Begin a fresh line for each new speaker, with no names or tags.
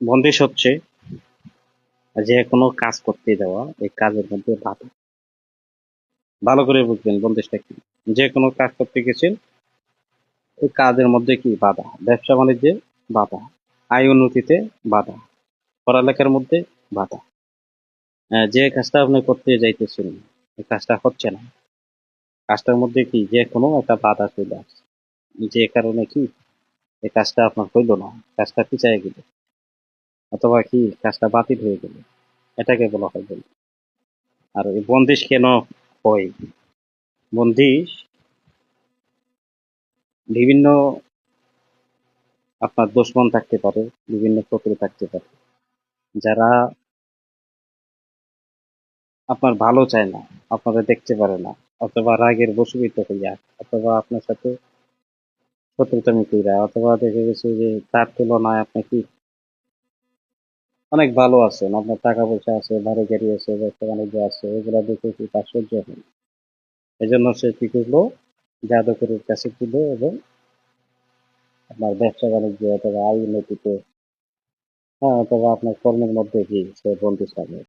বন্দিশ হচ্ছে যে কোনো কাজ করতে যাওয়া, এই কাজের মধ্যে বাধা। ভালো করে বুঝবেন বন্দিশটা কি। যে কোনো কাজ করতে গেছেন, ওই কাজের মধ্যে কি বাধা, ব্যবসা বাণিজ্যে বাধা, আয় উন্নতিতে বাধা, পড়ালেখার মধ্যে বাধা। যে কাজটা আপনি করতে যাইতেছেন, এই কাজটা হচ্ছে না, কাজটার মধ্যে কি যে কোনো একটা বাধা চলে আসছে, যে কারণে কি এই কাজটা আপনার হইল না, কাজটা পিছায় গেল, অথবা কি কাজটা বাতিল হয়ে গেল, এটাকে বলা হয় বন্দিশ। আর এই বন্দিশ কেন হয়? বন্দিশ বিভিন্ন আপনার দুশমন থাকতে পারে, বিভিন্ন শত্রু থাকতে পারে, যারা আপনার ভালো চায় না, আপনাকে দেখতে পারে না, অথবা রাগের বশীভূত হইয়া, অথবা আপনার সাথে শত্রুতামি কইরা, অথবা দেখে গেছে যে তার তুলনায় আপনি কি অনেক ভালো আছেন, আপনার টাকা পয়সা আছে, বাড়ি গাড়ি আছে, ব্যবসা বাণিজ্য আছে, এগুলা দেখে কি তার সহ্য হয় না। এজন্য সে কি করলো, জাদুকরের কাছে ছিল এবং আপনার ব্যবসা বাণিজ্য অথবা আয় উন্নতিতে, হ্যাঁ, অথবা আপনার কর্মের মধ্যে কি সে বন্দিশ থাকে।